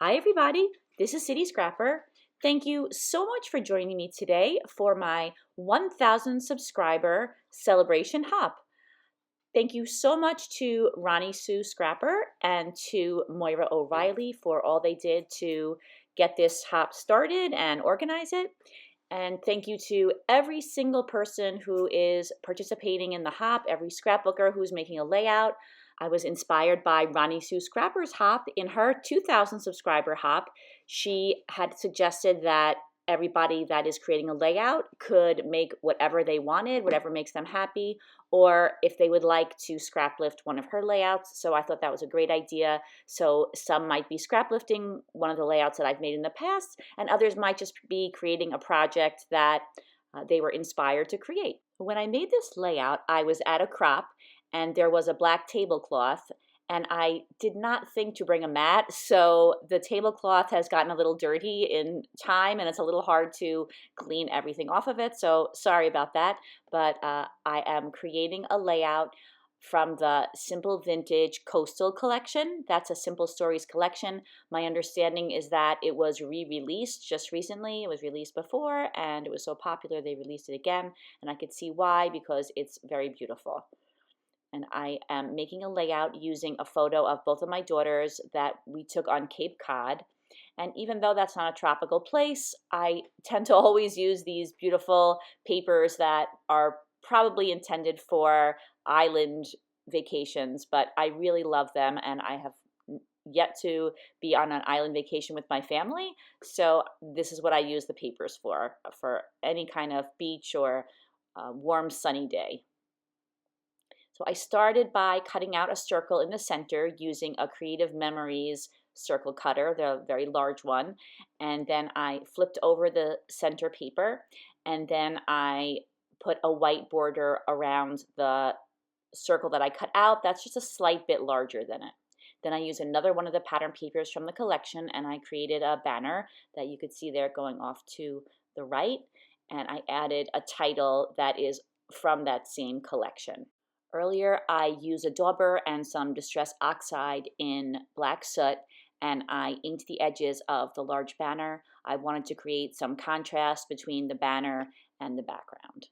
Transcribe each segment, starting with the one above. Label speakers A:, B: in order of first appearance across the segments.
A: Hi everybody, this is Cityscrapper. Thank you so much for joining me today for my 1000 subscriber celebration hop. Thank you so much to Ronnie Sue Scrapper and to Moira O'Reilly for all they did to get this hop started and organize it. And thank you to every single person who is participating in the hop, every scrapbooker who's making a layout. I was inspired by Ronnie Sue Scrapper's hop. In her 2,000 subscriber hop, she had suggested that everybody that is creating a layout could make whatever they wanted, whatever makes them happy, or if they would like to scrap lift one of her layouts. So I thought that was a great idea. So some might be scrap lifting one of the layouts that I've made in the past, and others might just be creating a project that they were inspired to create. When I made this layout, I was at a crop and there was a black tablecloth, and I did not think to bring a mat, so the tablecloth has gotten a little dirty in time and it's a little hard to clean everything off of it, so sorry about that. But I am creating a layout from the Simple Vintage Coastal collection. That's a Simple Stories collection. My understanding is that it was re-released just recently. It was released before and it was so popular they released it again, and I could see why, because it's very beautiful. And I am making a layout using a photo of both of my daughters that we took on Cape Cod. And even though that's not a tropical place, I tend to always use these beautiful papers that are probably intended for island vacations, but I really love them, and I have yet to be on an island vacation with my family. So this is what I use the papers for any kind of beach or warm sunny day. So I started by cutting out a circle in the center using a Creative Memories circle cutter, the very large one, and then I flipped over the center paper, and then I put a white border around the circle that I cut out. That's just a slight bit larger than it. Then I used another one of the pattern papers from the collection, and I created a banner that you could see there going off to the right, and I added a title that is from that same collection. Earlier, I used a dauber and some distress oxide in black soot, and I inked the edges of the large banner. I wanted to create some contrast between the banner and the background.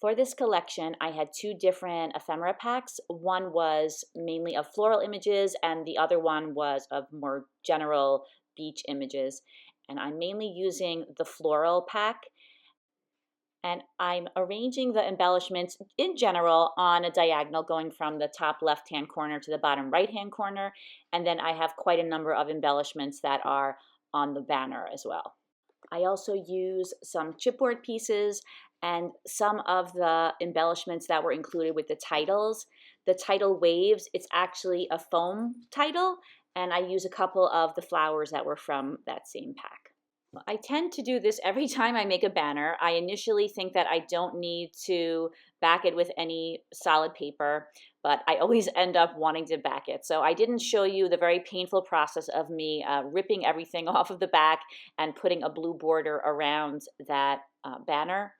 A: For this collection, I had two different ephemera packs. One was mainly of floral images, and the other one was of more general beach images. And I'm mainly using the floral pack, and I'm arranging the embellishments in general on a diagonal going from the top left-hand corner to the bottom right-hand corner, and then I have quite a number of embellishments that are on the banner as well. I also use some chipboard pieces and some of the embellishments that were included with the titles. The title Waves, it's actually a foam title, and I use a couple of the flowers that were from that same pack. I tend to do this every time I make a banner. I initially think that I don't need to back it with any solid paper, but I always end up wanting to back it. So I didn't show you the very painful process of me ripping everything off of the back and putting a blue border around that banner.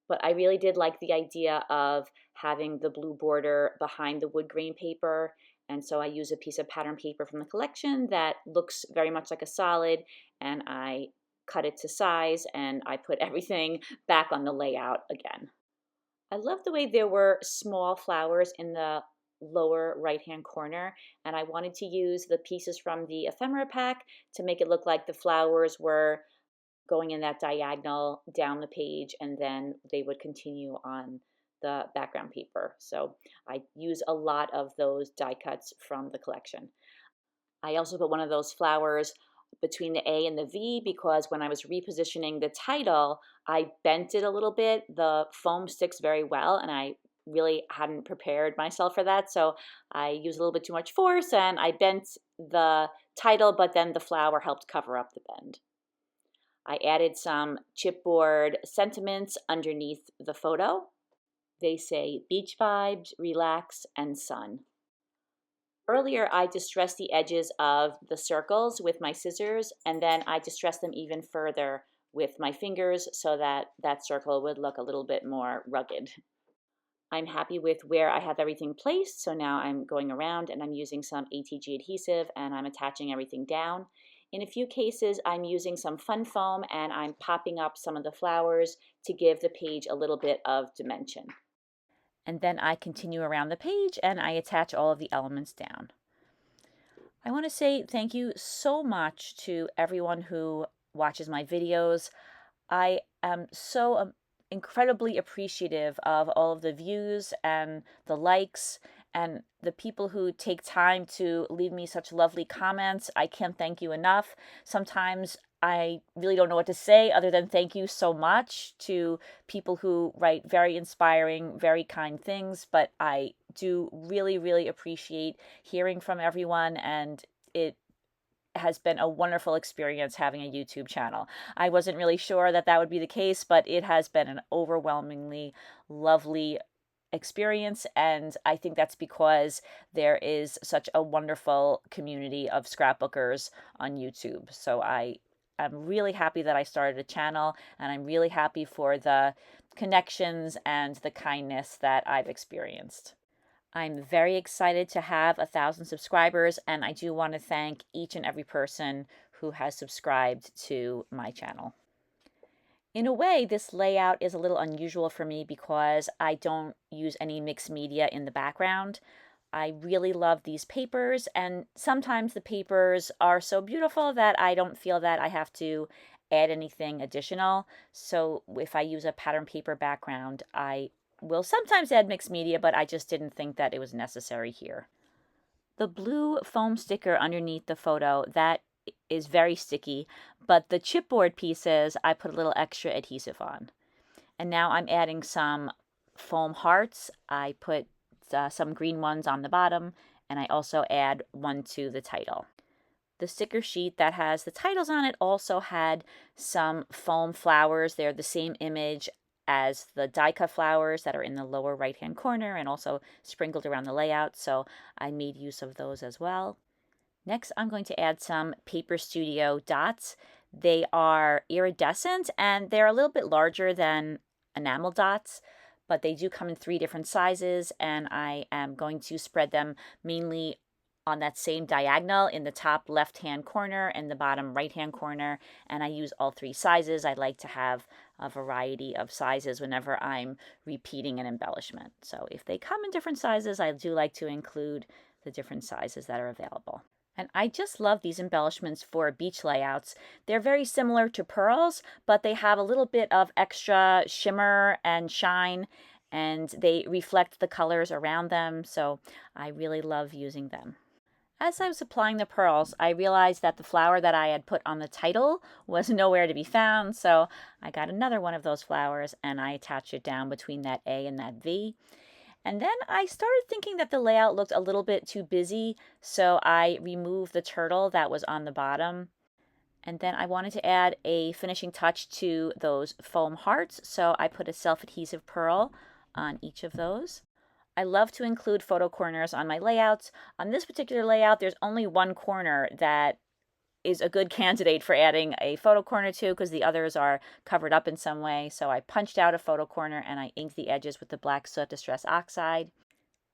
A: But I really did like the idea of having the blue border behind the wood grain paper. And so I use a piece of pattern paper from the collection that looks very much like a solid, and I cut it to size, and I put everything back on the layout again. I love the way there were small flowers in the lower right-hand corner, and I wanted to use the pieces from the ephemera pack to make it look like the flowers were going in that diagonal down the page, and then they would continue on the background paper. So I use a lot of those die cuts from the collection. I also put one of those flowers between the A and the V because when I was repositioning the title, I bent it a little bit. The foam sticks very well, and I really hadn't prepared myself for that. So I used a little bit too much force, and I bent the title, but then the flower helped cover up the bend. I added some chipboard sentiments underneath the photo. They say beach vibes, relax, and sun. Earlier, I distressed the edges of the circles with my scissors, and then I distressed them even further with my fingers so that that circle would look a little bit more rugged. I'm happy with where I have everything placed, so now I'm going around and I'm using some ATG adhesive and I'm attaching everything down. In a few cases, I'm using some fun foam and I'm popping up some of the flowers to give the page a little bit of dimension. And then I continue around the page and I attach all of the elements down. I want to say thank you so much to everyone who watches my videos. I am so incredibly appreciative of all of the views and the likes and the people who take time to leave me such lovely comments. I can't thank you enough. Sometimes I really don't know what to say other than thank you so much to people who write very inspiring, very kind things, but I do really, really appreciate hearing from everyone, and it has been a wonderful experience having a YouTube channel. I wasn't really sure that that would be the case, but it has been an overwhelmingly lovely experience, and I think that's because there is such a wonderful community of scrapbookers on YouTube. So I'm really happy that I started a channel, and I'm really happy for the connections and the kindness that I've experienced. I'm very excited to have 1,000 subscribers, and I do want to thank each and every person who has subscribed to my channel. In a way, this layout is a little unusual for me because I don't use any mixed media in the background. I really love these papers, and sometimes the papers are so beautiful that I don't feel that I have to add anything additional. So if I use a pattern paper background, I will sometimes add mixed media, but I just didn't think that it was necessary here. The blue foam sticker underneath the photo, that is very sticky, but the chipboard pieces, I put a little extra adhesive on. And now I'm adding some foam hearts. I put some green ones on the bottom, and I also add one to the title. The sticker sheet that has the titles on it also had some foam flowers. They're the same image as the die cut flowers that are in the lower right hand corner and also sprinkled around the layout, so I made use of those as well. Next, I'm going to add some Paper Studio dots. They are iridescent and they're a little bit larger than enamel dots, but they do come in 3 different sizes, and I am going to spread them mainly on that same diagonal in the top left-hand corner and the bottom right-hand corner, and I use all 3 sizes. I like to have a variety of sizes whenever I'm repeating an embellishment. So if they come in different sizes, I do like to include the different sizes that are available. And I just love these embellishments for beach layouts. They're very similar to pearls, but they have a little bit of extra shimmer and shine, and they reflect the colors around them, so I really love using them. As I was applying the pearls, I realized that the flower that I had put on the title was nowhere to be found, so I got another one of those flowers and I attached it down between that A and that V. And then I started thinking that the layout looked a little bit too busy, so I removed the turtle that was on the bottom. And then I wanted to add a finishing touch to those foam hearts, so I put a self-adhesive pearl on each of those. I love to include photo corners on my layouts. On this particular layout, there's only one corner that is a good candidate for adding a photo corner to because the others are covered up in some way. So I punched out a photo corner and I inked the edges with the black soot distress oxide.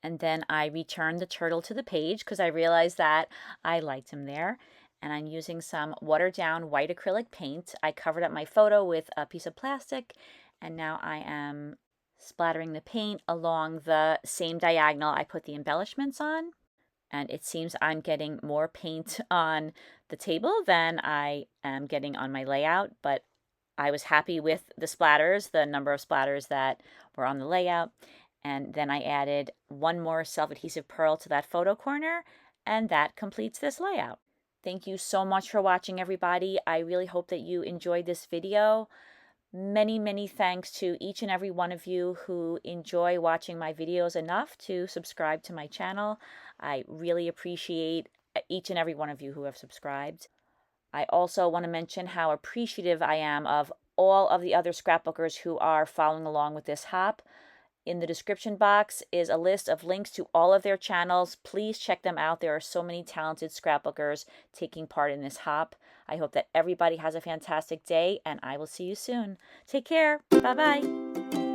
A: And then I returned the turtle to the page because I realized that I liked him there. And I'm using some watered down white acrylic paint. I covered up my photo with a piece of plastic, and now I am splattering the paint along the same diagonal I put the embellishments on. And it seems I'm getting more paint on the table than I am getting on my layout, but I was happy with the splatters, the number of splatters that were on the layout. And then I added one more self-adhesive pearl to that photo corner, and that completes this layout. Thank you so much for watching, everybody. I really hope that you enjoyed this video. Many, many thanks to each and every one of you who enjoy watching my videos enough to subscribe to my channel. I really appreciate each and every one of you who have subscribed. I also want to mention how appreciative I am of all of the other scrapbookers who are following along with this hop. In the description box is a list of links to all of their channels. Please check them out. There are so many talented scrapbookers taking part in this hop. I hope that everybody has a fantastic day, and I will see you soon. Take care. Bye-bye.